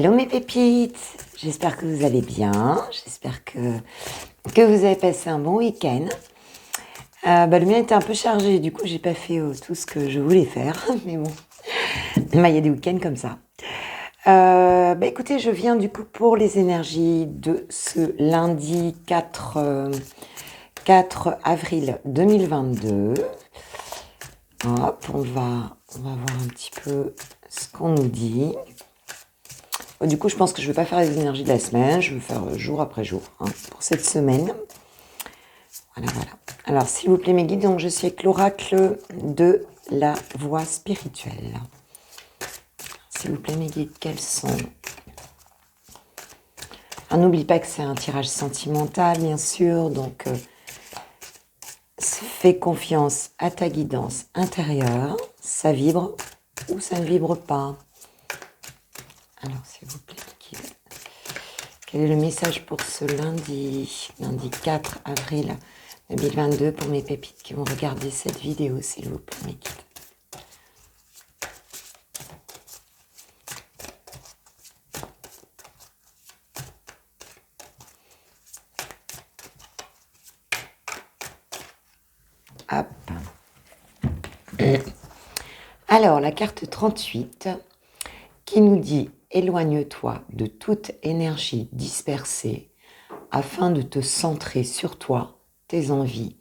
Hello mes pépites, j'espère que vous allez bien, j'espère que vous avez passé un bon week-end. Le mien était un peu chargé, du coup j'ai pas fait tout ce que je voulais faire, mais bon, il y a des week-ends comme ça. Écoutez, je viens du coup pour les énergies de ce lundi 4 avril 2022. Hop, on va voir un petit peu ce qu'on nous dit. Du coup, je pense que je ne vais pas faire les énergies de la semaine, je vais faire jour après jour pour cette semaine. Voilà. Alors, s'il vous plaît, mes guides, donc je suis avec l'oracle de la voie spirituelle. S'il vous plaît, mes guides, quels sont... N'oublie pas que c'est un tirage sentimental, bien sûr, donc fais confiance à ta guidance intérieure. Ça vibre ou ça ne vibre pas. Alors, s'il vous plaît, guide. Quel est le message pour ce lundi 4 avril 2022 pour mes pépites qui vont regarder cette vidéo, s'il vous plaît, mes guides. Hop. Alors, la carte 38 qui nous dit « Éloigne-toi de toute énergie dispersée afin de te centrer sur toi, tes envies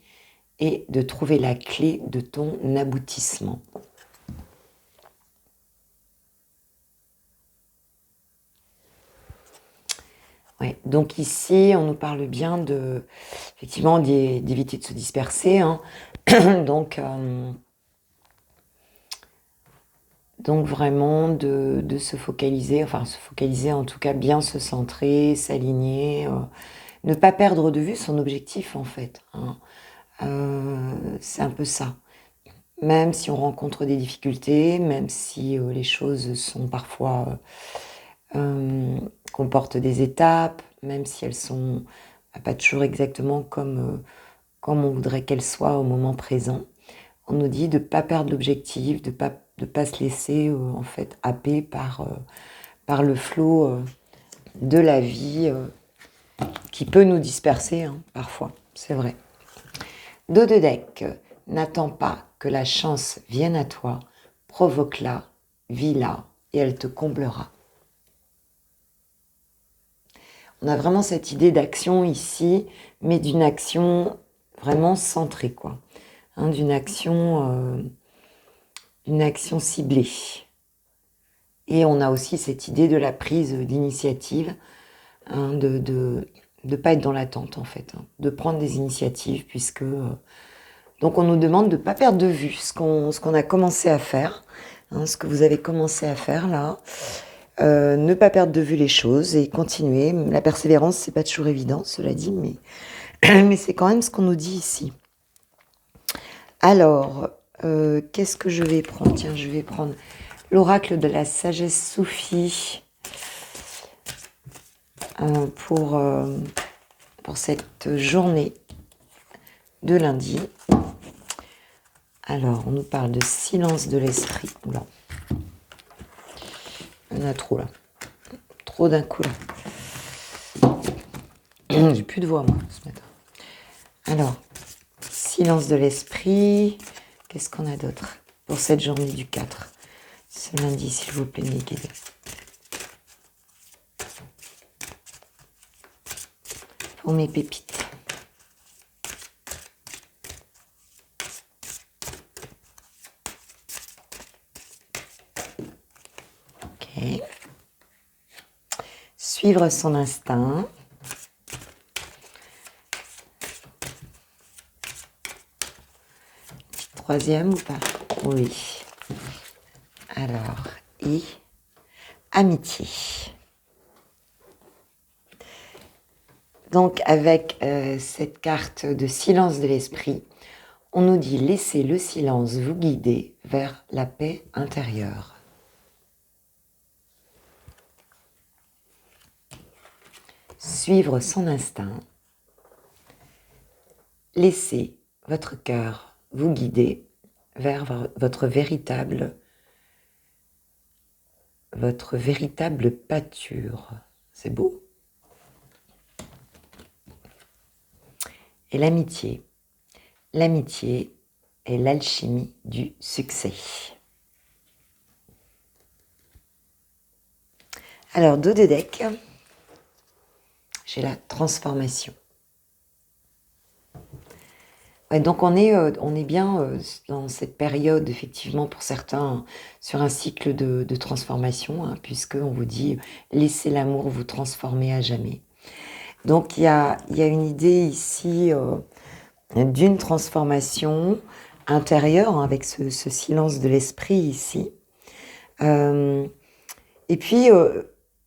et de trouver la clé de ton aboutissement. » Ouais, donc ici, on nous parle bien de, effectivement, d'éviter de se disperser. Donc vraiment de se focaliser, en tout cas bien se centrer, s'aligner, ne pas perdre de vue son objectif en fait. C'est un peu ça. Même si on rencontre des difficultés, même si les choses sont parfois comportent des étapes, même si elles sont pas toujours exactement comme on voudrait qu'elles soient au moment présent. On nous dit de ne pas perdre l'objectif, de pas se laisser en fait happer par le flot de la vie qui peut nous disperser parfois, c'est vrai. Dos de deck, n'attends pas que la chance vienne à toi, provoque-la, vis-la et elle te comblera. On a vraiment cette idée d'action ici, mais d'une action vraiment centrée, quoi. D'une action ciblée. Et on a aussi cette idée de la prise d'initiative, de ne pas être dans l'attente, en fait, de prendre des initiatives, puisque... donc on nous demande de ne pas perdre de vue ce qu'on a commencé à faire, ce que vous avez commencé à faire là. Ne pas perdre de vue les choses et continuer. La persévérance, c'est pas toujours évident, cela dit, mais, mais c'est quand même ce qu'on nous dit ici. Alors, qu'est-ce que je vais prendre ? Tiens, je vais prendre l'oracle de la sagesse soufie pour cette journée de lundi. Alors, on nous parle de silence de l'esprit. Oula. Il y en a trop là. Trop d'un coup là. J'ai plus de voix moi ce matin. Alors, silence de l'esprit. Qu'est-ce qu'on a d'autre pour cette journée du 4 ? Ce lundi, s'il vous plaît, mes guides. Pour mes pépites. Ok. Suivre son instinct. Troisième ou pas ? Oui. Alors, amitié. Donc, avec cette carte de silence de l'esprit, on nous dit « Laissez le silence vous guider vers la paix intérieure ». Suivre son instinct. Laissez votre cœur vous guider vers votre véritable votre véritable pâture. C'est beau. Et l'amitié. L'amitié est l'alchimie du succès. Alors, dos de deck, j'ai la transformation. Ouais, donc on est bien dans cette période, effectivement, pour certains, sur un cycle de transformation, hein, puisqu'on vous dit « laissez l'amour vous transformer à jamais ». Donc il y a une idée ici d'une transformation intérieure, hein, avec ce silence de l'esprit ici. Et puis,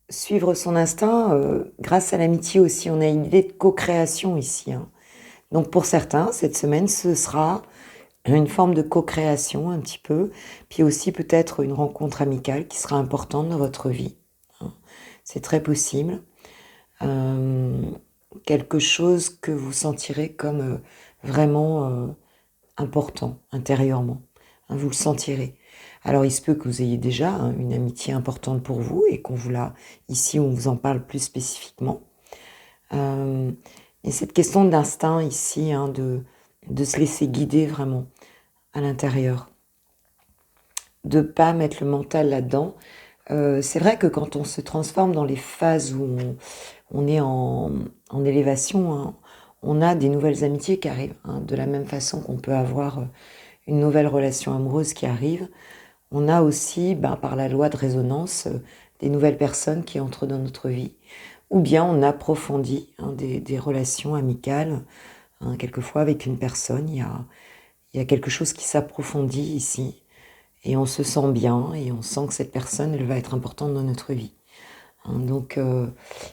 suivre son instinct, grâce à l'amitié aussi, on a une idée de co-création ici, hein. Donc pour certains, cette semaine, ce sera une forme de co-création un petit peu, puis aussi peut-être une rencontre amicale qui sera importante dans votre vie, hein. C'est très possible. Quelque chose que vous sentirez comme vraiment important intérieurement, hein, vous le sentirez. Alors il se peut que vous ayez déjà, hein, une amitié importante pour vous et qu'on vous ici on vous en parle plus spécifiquement. Et cette question d'instinct ici, hein, de se laisser guider vraiment à l'intérieur, de pas mettre le mental là-dedans. C'est vrai que quand on se transforme dans les phases où on est en élévation, hein, on a des nouvelles amitiés qui arrivent, hein, de la même façon qu'on peut avoir une nouvelle relation amoureuse qui arrive. On a aussi, par la loi de résonance, des nouvelles personnes qui entrent dans notre vie. Ou bien on approfondit, hein, des relations amicales, hein, quelquefois avec une personne, il y a quelque chose qui s'approfondit ici. Et on se sent bien, et on sent que cette personne, elle va être importante dans notre vie. Hein, donc,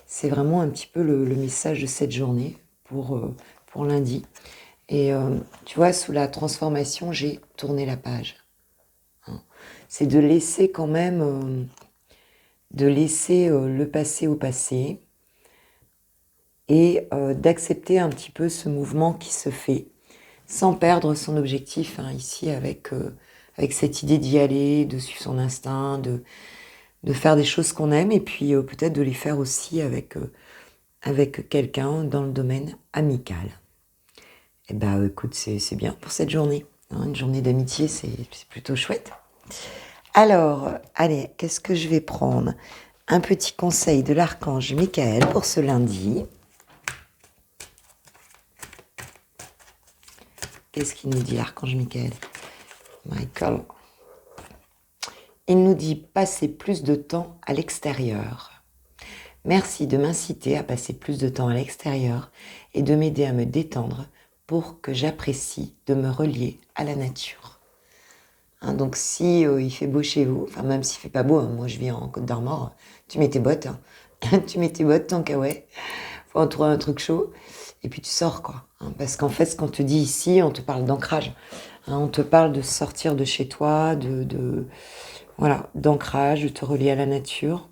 c'est vraiment un petit peu le message de cette journée pour lundi. Et tu vois, sous la transformation, j'ai tourné la page. Hein. C'est de laisser quand même, le passé au passé, et d'accepter un petit peu ce mouvement qui se fait, sans perdre son objectif, hein, ici, avec cette idée d'y aller, de suivre son instinct, de faire des choses qu'on aime, et puis peut-être de les faire aussi avec quelqu'un dans le domaine amical. Et écoute, c'est bien pour cette journée, hein, une journée d'amitié, c'est plutôt chouette. Alors, allez, qu'est-ce que je vais prendre? Un petit conseil de l'archange Michael pour ce lundi. Qu'est-ce qu'il nous dit, l'archange Michael? Michael. Il nous dit « passer plus de temps à l'extérieur ». Merci de m'inciter à passer plus de temps à l'extérieur et de m'aider à me détendre pour que j'apprécie de me relier à la nature. Hein, donc si il fait beau chez vous, enfin même s'il fait pas beau, hein, moi je vis en Côte d'Armor, tu mets tes bottes, hein. Tu mets tes bottes, ton kawaii, faut en trouver un truc chaud, et puis tu sors quoi. Hein, parce qu'en fait ce qu'on te dit ici, on te parle d'ancrage. Hein, on te parle de sortir de chez toi, voilà, d'ancrage, de te relier à la nature,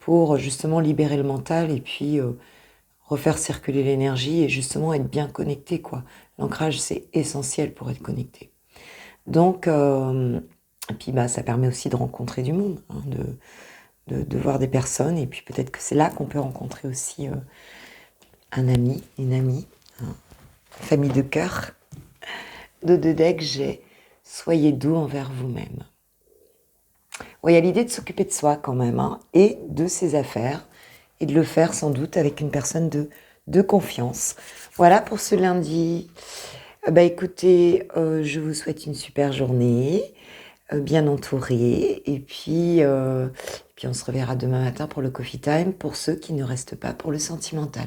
pour justement libérer le mental et puis refaire circuler l'énergie et justement être bien connecté, quoi. L'ancrage, c'est essentiel pour être connecté. Donc, et puis ça permet aussi de rencontrer du monde, hein, de voir des personnes, et puis peut-être que c'est là qu'on peut rencontrer aussi un ami, une amie, hein, famille de cœur. De deck, j'ai « Soyez doux envers vous-même ». Il y a l'idée de s'occuper de soi quand même, hein, et de ses affaires, et de le faire sans doute avec une personne de confiance. Voilà pour ce lundi. Écoutez, je vous souhaite une super journée, bien entourée, et puis on se reverra demain matin pour le coffee time, pour ceux qui ne restent pas pour le sentimental.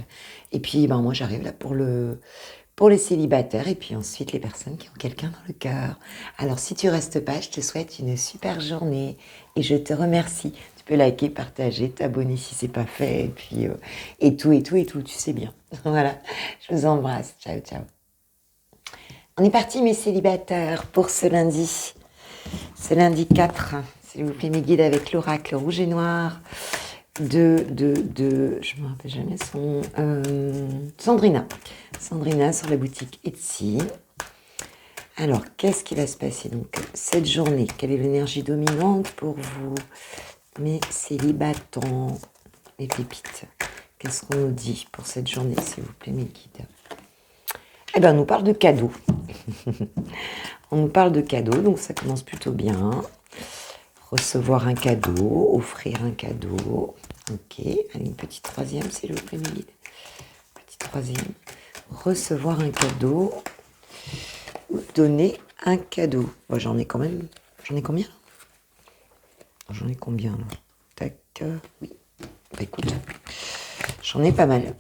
Et puis moi j'arrive là pour les célibataires, et puis ensuite les personnes qui ont quelqu'un dans le cœur. Alors si tu restes pas, je te souhaite une super journée, et je te remercie. Tu peux liker, partager, t'abonner si c'est pas fait, et puis et tout, tu sais bien. Voilà, je vous embrasse, ciao, ciao. On est parti mes célibataires pour ce lundi 4, s'il vous plaît mes guides avec l'oracle rouge et noir de je me rappelle jamais son Sandrina sur la boutique Etsy. Alors qu'est-ce qui va se passer donc cette journée? Quelle est l'énergie dominante pour vous mes célibatants, mes pépites. Qu'est-ce qu'on nous dit pour cette journée, s'il vous plaît, mes guides? Eh bien, on nous parle de cadeaux. On nous parle de cadeaux, donc ça commence plutôt bien. Recevoir un cadeau, offrir un cadeau. Ok, allez, une petite troisième, s'il vous plaît, mes guides. Petite troisième. Recevoir un cadeau ou donner un cadeau. Bon, j'en ai quand même... J'en ai combien? J'en ai combien, là? Tac, oui. Bah, écoute, j'en ai pas mal.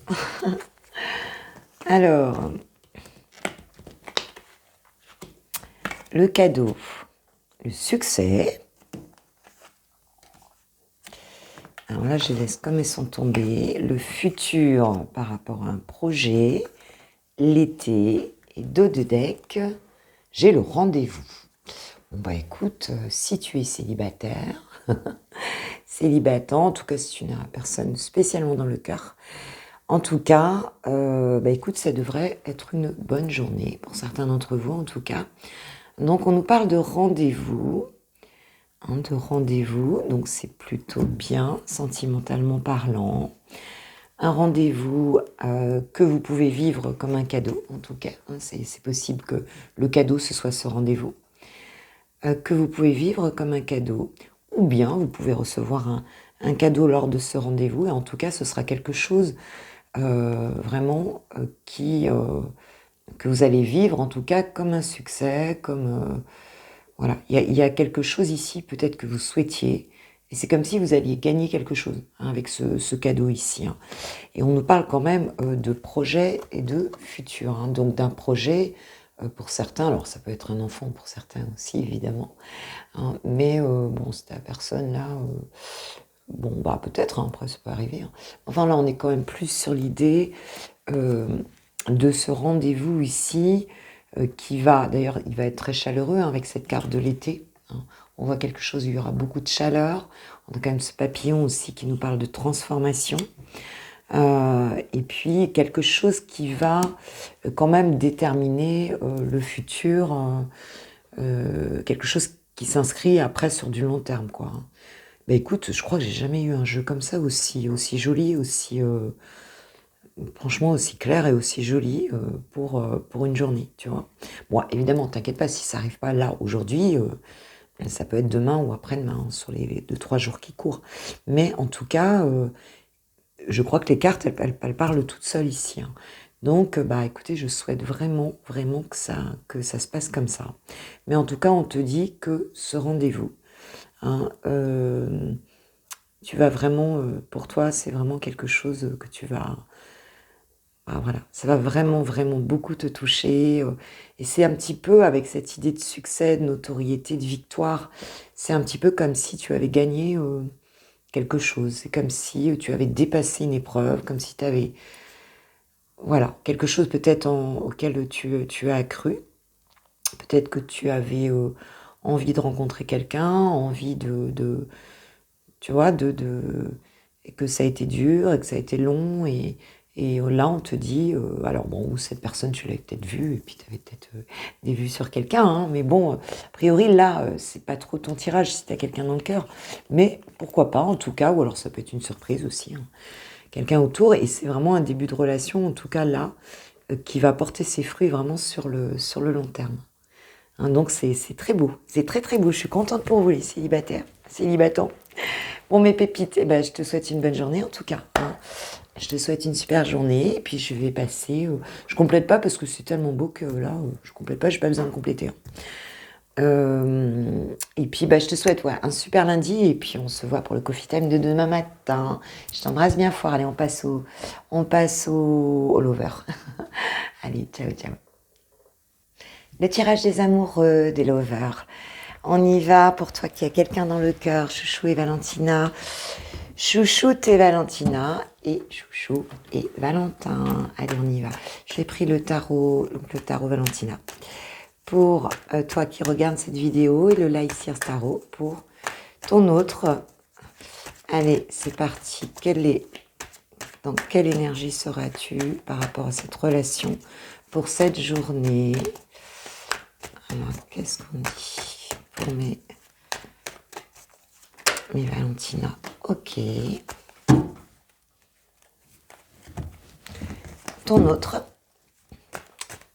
Alors, le cadeau, le succès. Alors là, je les laisse comme elles sont tombées. Le futur par rapport à un projet, l'été et dos de deck, j'ai le rendez-vous. Bon bah écoute, si tu es célibataire, célibatant, en tout cas si tu n'as personne spécialement dans le cœur, en tout cas, bah écoute, ça devrait être une bonne journée, pour certains d'entre vous en tout cas. Donc on nous parle de rendez-vous, donc c'est plutôt bien, sentimentalement parlant. Un rendez-vous que vous pouvez vivre comme un cadeau, en tout cas. Hein, c'est possible que le cadeau, ce soit ce rendez-vous. Que vous pouvez vivre comme un cadeau. Ou bien vous pouvez recevoir un cadeau lors de ce rendez-vous. Et en tout cas, ce sera quelque chose vraiment que vous allez vivre, en tout cas, comme un succès, comme... voilà, il y a quelque chose ici, peut-être que vous souhaitiez, et c'est comme si vous alliez gagner quelque chose hein, avec ce cadeau ici. Hein. Et on nous parle quand même de projet et de futur. Hein. Donc d'un projet, pour certains, alors ça peut être un enfant pour certains aussi, évidemment. Hein, mais bon, c'est la personne là, bon, bah peut-être, hein, après ça peut arriver. Hein. Enfin là, on est quand même plus sur l'idée de ce rendez-vous ici, qui va, d'ailleurs, il va être très chaleureux hein, avec cette carte de l'été. Hein. On voit quelque chose, il y aura beaucoup de chaleur. On a quand même ce papillon aussi qui nous parle de transformation. Et puis quelque chose qui va quand même déterminer le futur, quelque chose qui s'inscrit après sur du long terme, quoi. Bah écoute, je crois que j'ai jamais eu un jeu comme ça aussi joli, aussi franchement aussi clair et aussi joli pour une journée, tu vois. Bon, évidemment, t'inquiète pas, si ça arrive pas là aujourd'hui, ça peut être demain ou après-demain, hein, sur les 2-3 jours qui courent. Mais en tout cas, je crois que les cartes, elles parlent toutes seules ici. Hein. Donc, bah écoutez, je souhaite vraiment, vraiment que ça se passe comme ça. Mais en tout cas, on te dit que ce rendez-vous, hein, tu vas vraiment, pour toi, c'est vraiment quelque chose que tu vas... Ah, voilà, ça va vraiment, vraiment beaucoup te toucher. Et c'est un petit peu avec cette idée de succès, de notoriété, de victoire. C'est un petit peu comme si tu avais gagné quelque chose. C'est comme si tu avais dépassé une épreuve, comme si tu avais, voilà, quelque chose peut-être auquel tu as accru. Peut-être que tu avais envie de rencontrer quelqu'un, envie tu vois, et que ça a été dur, et que ça a été long, et là, on te dit, alors bon, ou cette personne, tu l'avais peut-être vue, et puis tu avais peut-être des vues sur quelqu'un, hein, mais bon, a priori, là, c'est pas trop ton tirage si tu as quelqu'un dans le cœur, mais pourquoi pas, en tout cas, ou alors ça peut être une surprise aussi, hein, quelqu'un autour, et c'est vraiment un début de relation, en tout cas là, qui va porter ses fruits vraiment sur le long terme. Hein, donc c'est très beau, c'est très très beau, je suis contente pour vous les célibataires, célibatants. Bon mes pépites, eh ben, je te souhaite une bonne journée en tout cas. Hein. Je te souhaite une super journée et puis je vais passer... je complète pas parce que c'est tellement beau que là, je complète pas, j'ai pas besoin de compléter. Et puis bah, je te souhaite un super lundi et puis on se voit pour le coffee time de demain matin. Je t'embrasse bien fort, allez on passe au lover. Allez, ciao ciao. Le tirage des amoureux, des lovers. On y va pour toi qui a quelqu'un dans le cœur, Chouchou et Valentina. Chouchoute et Valentina et Chouchou et Valentin. Allez, on y va. J'ai pris le tarot Valentina. Pour toi qui regardes cette vidéo et le Light Seers Tarot pour ton autre. Allez, c'est parti. Dans quelle énergie seras-tu par rapport à cette relation pour cette journée? Alors, qu'est-ce qu'on dit pour mes Mais Valentina, ok. Ton autre.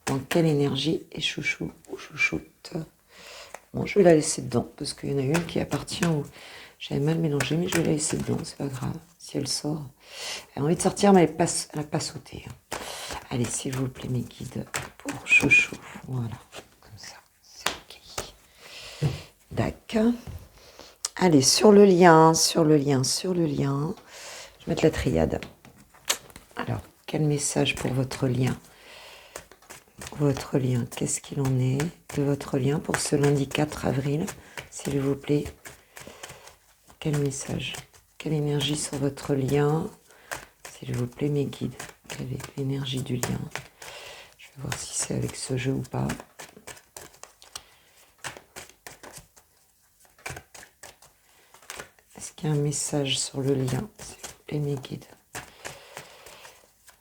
Dans quelle énergie est chouchou ou chouchoute? Bon, je vais la laisser dedans, parce qu'il y en a une qui appartient au... J'avais mal mélangé, mais je vais la laisser dedans, c'est pas grave. Si elle sort, elle a envie de sortir, mais elle n'a pas sauté. Allez, s'il vous plaît, mes guides, pour chouchou. Voilà, comme ça, c'est ok. D'accord. Allez, sur le lien. Je vais mettre la triade. Alors, quel message pour votre lien? Votre lien, qu'est-ce qu'il en est de votre lien pour ce lundi 4 avril, s'il vous plaît? Quel message? Quelle énergie sur votre lien? S'il vous plaît, mes guides. Quelle est l'énergie du lien? Je vais voir si c'est avec ce jeu ou pas. Est-ce qu'il y a un message sur le lien? S'il vous plaît, mes guides.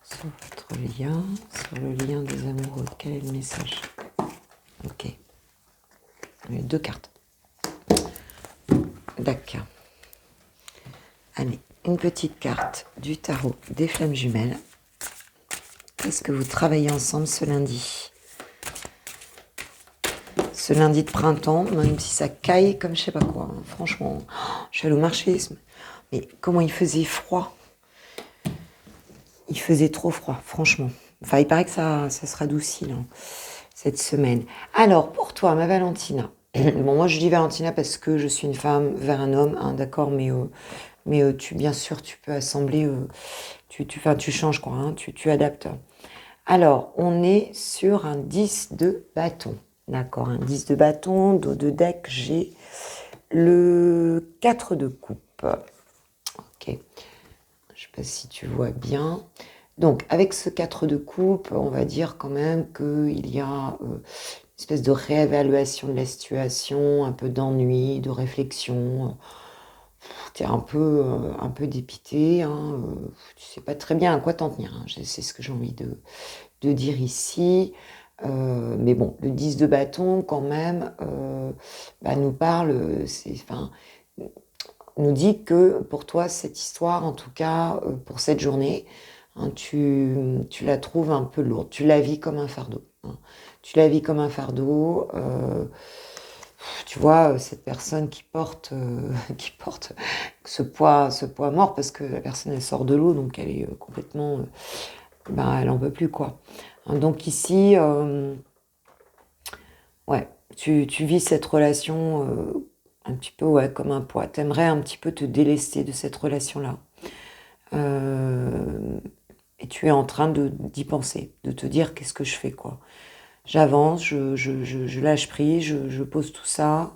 Sur votre lien, sur le lien des amoureux. Quel est le message? Ok. Il y a 2 cartes. D'accord. Allez, une petite carte du tarot des flammes jumelles. Qu'est-ce que vous travaillez ensemble ce lundi? Ce lundi de printemps, même si ça caille comme je sais pas quoi. Hein. Franchement, je suis allée au marché. Mais comment il faisait froid? Il faisait trop froid, franchement. Enfin, il paraît que ça se radoucit là, cette semaine. Alors, pour toi, ma Valentina. Bon, moi, je dis Valentina parce que je suis une femme vers un homme, hein, d'accord, mais bien sûr, tu peux assembler, tu changes quoi, hein, tu adaptes. Alors, on est sur un 10 de bâton, d'accord, un 10 de bâton, dos de deck, j'ai le 4 de coupe. Ok, je ne sais pas si tu vois bien. Donc, avec ce 4 de coupe, on va dire quand même qu'il y a une espèce de réévaluation de la situation, un peu d'ennui, de réflexion. Tu es un peu dépité, hein, tu sais pas très bien à quoi t'en tenir. Hein, c'est ce que j'ai envie de dire ici. Mais bon, le 10 de bâton, quand même, nous parle, nous dit que pour toi, cette histoire, en tout cas, pour cette journée, hein, tu la trouves un peu lourde. Tu la vis comme un fardeau. Hein. Tu la vis comme un fardeau. Tu vois, cette personne qui porte ce poids mort, parce que la personne, elle sort de l'eau, donc elle est complètement... elle en peut plus, quoi. Hein, donc ici, ouais, tu vis cette relation un petit peu comme un poids. T'aimerais un petit peu te délester de cette relation-là. Et tu es en train d'y penser, de te dire qu'est-ce que je fais, quoi. J'avance, je lâche prise, je pose tout ça,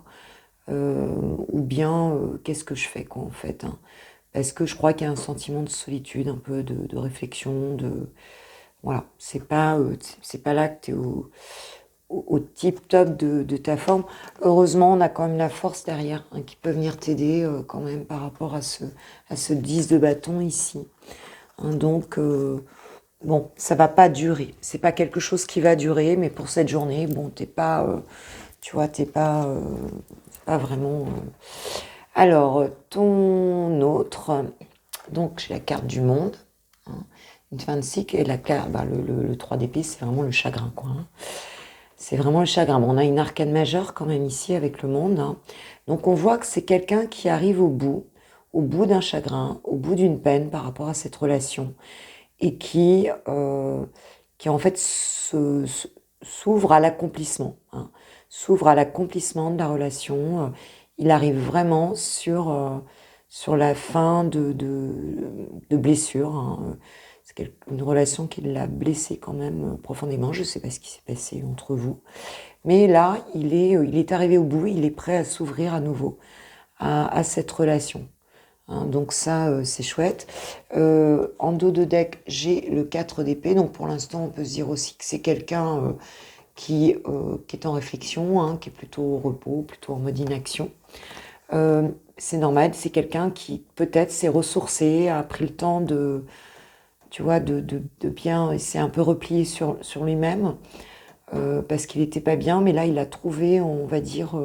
ou bien qu'est-ce que je fais, quoi, en fait. Hein. Parce que je crois qu'il y a un sentiment de solitude, un peu de réflexion, voilà, c'est pas là que tu es au tip top de ta forme. Heureusement, on a quand même la force derrière hein, qui peut venir t'aider quand même par rapport à ce 10 de bâton ici. Hein, donc, bon, ça va pas durer. C'est pas quelque chose qui va durer, mais pour cette journée, bon, t'es pas, tu vois, t'es pas vraiment... Alors, ton autre, donc j'ai la carte du monde, hein, une 26, et la carte, le 3 d'épée, c'est vraiment le chagrin, quoi. Hein. C'est vraiment le chagrin. Bon, on a une arcane majeure quand même ici avec le monde. Hein. Donc on voit que c'est quelqu'un qui arrive au bout d'un chagrin, au bout d'une peine par rapport à cette relation, et qui en fait s'ouvre à l'accomplissement. Hein. S'ouvre à l'accomplissement de la relation. Il arrive vraiment sur la fin de blessures. Hein. C'est une relation qui l'a blessé quand même profondément. Je ne sais pas ce qui s'est passé entre vous. Mais là, il est arrivé au bout, il est prêt à s'ouvrir à nouveau à cette relation. Hein, donc ça, c'est chouette. En dos de deck, j'ai le 4 d'épée. Donc pour l'instant, on peut se dire aussi que c'est quelqu'un qui est en réflexion, hein, qui est plutôt au repos, plutôt en mode inaction. C'est normal, c'est quelqu'un qui peut-être s'est ressourcé, a pris le temps tu vois, de bien, il s'est un peu replié sur lui-même parce qu'il n'était pas bien, mais là il a trouvé, on va dire,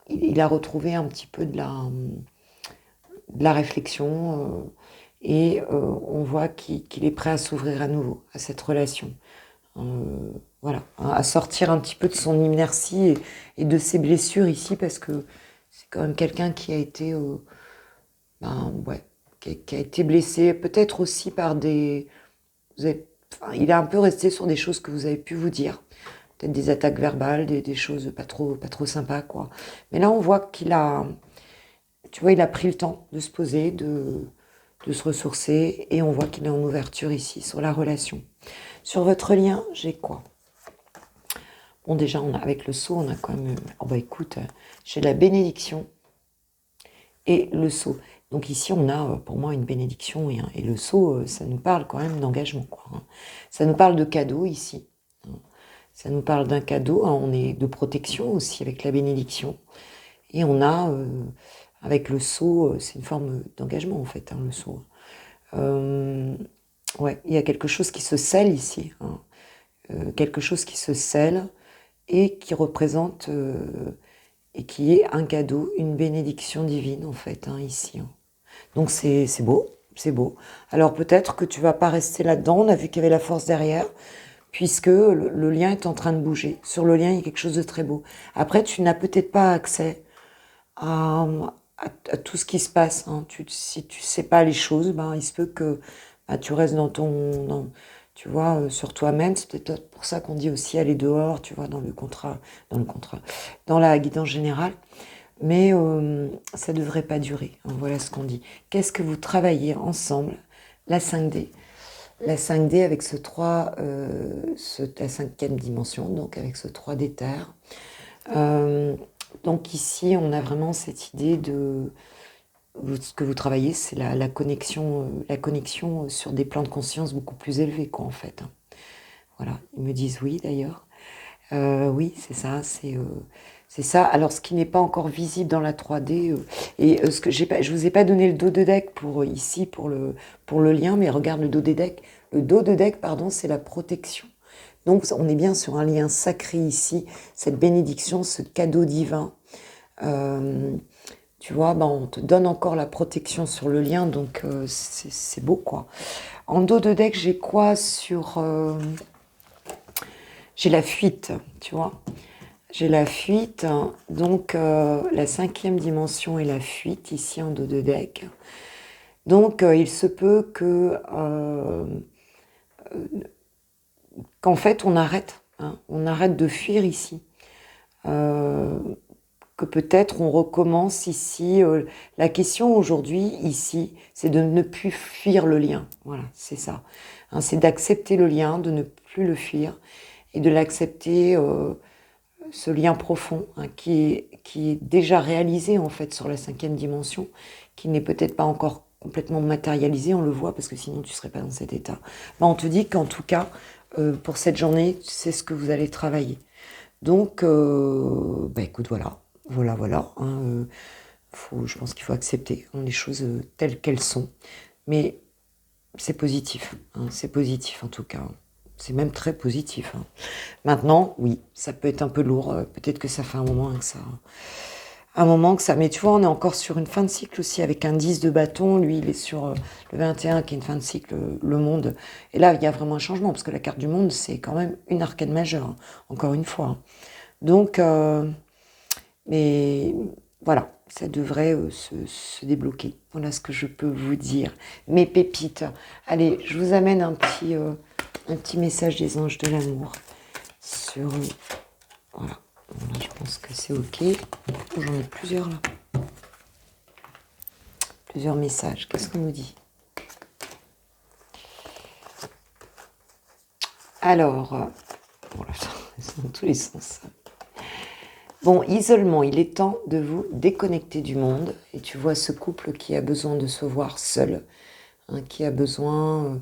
il a retrouvé un petit peu de la réflexion et on voit qu'il est prêt à s'ouvrir à nouveau à cette relation. Voilà, à sortir un petit peu de son inertie et de ses blessures ici parce que c'est quand même quelqu'un qui a été, ouais, qui a été blessé peut-être aussi par des... enfin, il est un peu resté sur des choses que vous avez pu vous dire. Peut-être des attaques verbales, des choses pas trop sympas, quoi. Mais là, on voit qu'il a, tu vois, il a pris le temps de se poser, de se ressourcer, et on voit qu'il est en ouverture ici, sur la relation. Sur votre lien, j'ai quoi? Bon, déjà, avec le sceau, on a quand même... Oh bah écoute, j'ai la bénédiction et le sceau. Donc ici, on a pour moi une bénédiction et le sceau, ça nous parle quand même d'engagement, quoi. Ça nous parle de cadeau ici. Ça nous parle d'un cadeau, on est de protection aussi avec la bénédiction. Et on a, avec le sceau, c'est une forme d'engagement en fait, le sceau. Ouais, il y a quelque chose qui se scelle ici. Quelque chose qui se scelle et qui représente, et qui est un cadeau, une bénédiction divine en fait, ici. Donc c'est beau, c'est beau. Alors peut-être que tu vas pas rester là-dedans, on a vu qu'il y avait la force derrière, puisque le lien est en train de bouger. Sur le lien, il y a quelque chose de très beau. Après, tu n'as peut-être pas accès à, à tout ce qui se passe. Si tu sais pas les choses, il se peut que tu restes tu vois, sur toi-même. C'est peut-être pour ça qu'on dit aussi aller dehors, tu vois, dans la guidance générale. Mais ça devrait pas durer. Voilà ce qu'on dit. Qu'est-ce que vous travaillez ensemble? La 5D. La 5D avec ce 3, la cinquième dimension, donc avec ce 3 d'éther. Donc ici, on a vraiment cette idée de... Ce que vous travaillez, c'est la connexion sur des plans de conscience beaucoup plus élevés, quoi, en fait. Voilà, ils me disent oui, d'ailleurs. Oui, c'est ça, c'est ça. Alors, ce qui n'est pas encore visible dans la 3D, ce que je vous ai pas donné le dos de deck ici pour le lien, mais regarde le dos des decks. Le dos de deck, pardon, c'est la protection. Donc, on est bien sur un lien sacré ici, cette bénédiction, ce cadeau divin. Tu vois, on te donne encore la protection sur le lien, donc c'est beau, quoi. En dos de deck, j'ai quoi j'ai la fuite, tu vois. J'ai la fuite, donc la 5e dimension est la fuite, ici en dos de deck. Donc il se peut qu'en fait on arrête de fuir ici. Que peut-être on recommence ici. La question aujourd'hui, ici, c'est de ne plus fuir le lien. Voilà, c'est ça. C'est d'accepter le lien, de ne plus le fuir et de l'accepter, ce lien profond qui est déjà réalisé en fait sur la 5e dimension, qui n'est peut-être pas encore complètement matérialisé, on le voit, parce que sinon tu ne serais pas dans cet état. On te dit qu'en tout cas, pour cette journée, c'est ce que vous allez travailler. Donc, écoute, voilà. Je pense qu'il faut accepter les choses telles qu'elles sont. Mais c'est positif. C'est positif en tout cas. C'est même très positif. Maintenant, oui, ça peut être un peu lourd. Peut-être que ça fait un moment que ça... Mais tu vois, on est encore sur une fin de cycle aussi avec un 10 de bâton. Lui, il est sur le 21 qui est une fin de cycle, le monde. Et là, il y a vraiment un changement parce que la carte du monde, c'est quand même une arcane majeure, encore une fois. Donc, mais voilà, ça devrait se débloquer. Voilà ce que je peux vous dire. Mes pépites. Allez, je vous amène un petit message des anges de l'amour sur... Voilà. Je pense que c'est OK. J'en ai plusieurs là. Plusieurs messages. Qu'est-ce qu'on nous dit? Alors, c'est dans tous les sens. Bon, isolement, il est temps de vous déconnecter du monde. Et tu vois ce couple qui a besoin de se voir seul, qui a besoin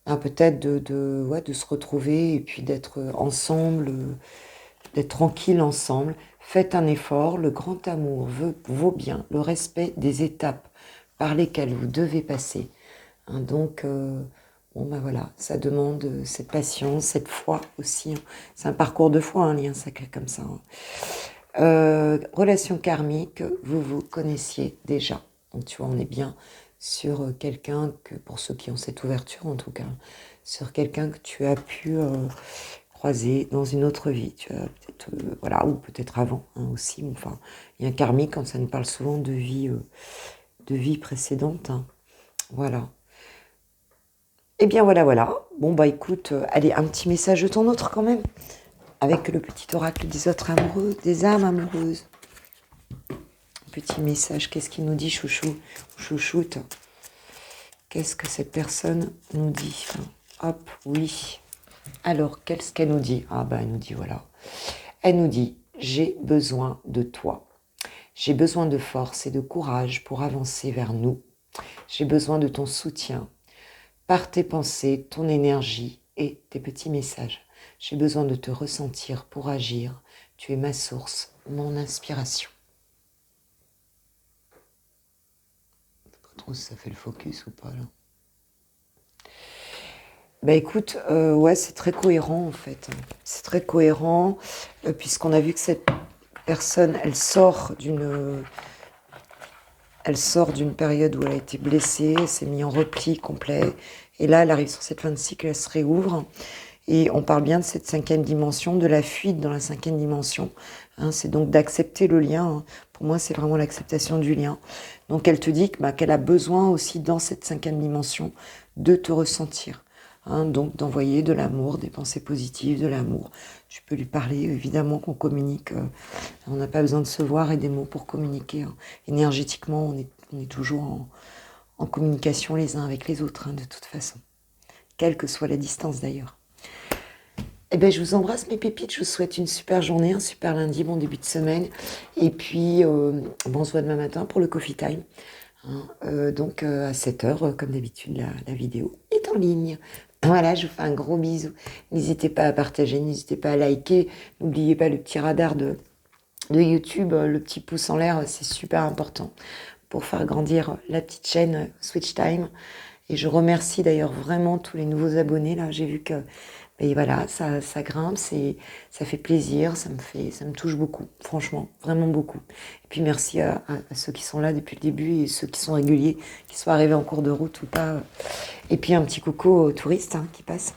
peut-être de se retrouver et puis d'être ensemble, d'être tranquille ensemble. Faites un effort, le grand amour vaut bien le respect des étapes par lesquelles vous devez passer. Donc, voilà, ça demande cette patience, cette foi aussi. C'est un parcours de foi, un lien sacré comme ça. Relation karmique, vous vous connaissiez déjà. Donc tu vois, on est bien sur quelqu'un que, pour ceux qui ont cette ouverture en tout cas, sur quelqu'un que tu as pu croiser dans une autre vie. Tu as peut-être, voilà, ou peut-être avant aussi. Enfin, il y a un karmique quand ça nous parle souvent de vie précédente. Voilà. Eh bien voilà, voilà. Bon bah écoute, allez, un petit message de ton autre quand même, avec le petit oracle des autres amoureux, des âmes amoureuses. Petit message, qu'est-ce qu'il nous dit, chouchou, chouchoute? Qu'est-ce que cette personne nous dit? Hop, oui. Alors, qu'est-ce qu'elle nous dit? Ah ben, elle nous dit, voilà. Elle nous dit, j'ai besoin de toi. J'ai besoin de force et de courage pour avancer vers nous. J'ai besoin de ton soutien par tes pensées, ton énergie et tes petits messages. J'ai besoin de te ressentir pour agir. Tu es ma source, mon inspiration. Je sais pas trop si ça fait le focus ou pas là. Bah écoute, ouais, c'est très cohérent en fait. C'est très cohérent puisqu'on a vu que cette personne, elle sort d'une période où elle a été blessée, elle s'est mise en repli complet. Et là, elle arrive sur cette fin de cycle, elle se réouvre. Et on parle bien de cette 5e dimension, de la fuite dans la 5e dimension. C'est donc d'accepter le lien. Pour moi, c'est vraiment l'acceptation du lien. Donc elle te dit qu'elle a besoin aussi dans cette 5e dimension de te ressentir. Donc d'envoyer de l'amour, des pensées positives, de l'amour. Tu peux lui parler, évidemment qu'on communique. On n'a pas besoin de se voir et des mots pour communiquer. Énergétiquement, on est toujours en communication les uns avec les autres, de toute façon. Quelle que soit la distance d'ailleurs. Eh bien, je vous embrasse mes pépites, je vous souhaite une super journée, un super lundi, bon début de semaine. Et puis, on se voit demain matin pour le coffee time. Donc à 7h, comme d'habitude, la vidéo est en ligne. Voilà, je vous fais un gros bisou. N'hésitez pas à partager, n'hésitez pas à liker. N'oubliez pas le petit radar de YouTube, le petit pouce en l'air, c'est super important pour faire grandir la petite chaîne Switch Time. Et je remercie d'ailleurs vraiment tous les nouveaux abonnés. Là, j'ai vu que voilà, ça grimpe, ça fait plaisir, ça me touche beaucoup, franchement, vraiment beaucoup. Et puis merci à ceux qui sont là depuis le début et ceux qui sont réguliers, qui sont arrivés en cours de route ou pas. Et puis un petit coucou aux touristes qui passent,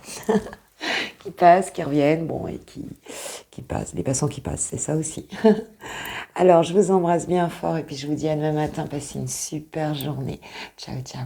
qui reviennent, bon, et qui passent, les passants qui passent, c'est ça aussi. Alors, je vous embrasse bien fort et puis je vous dis à demain matin, passez une super journée. Ciao, ciao.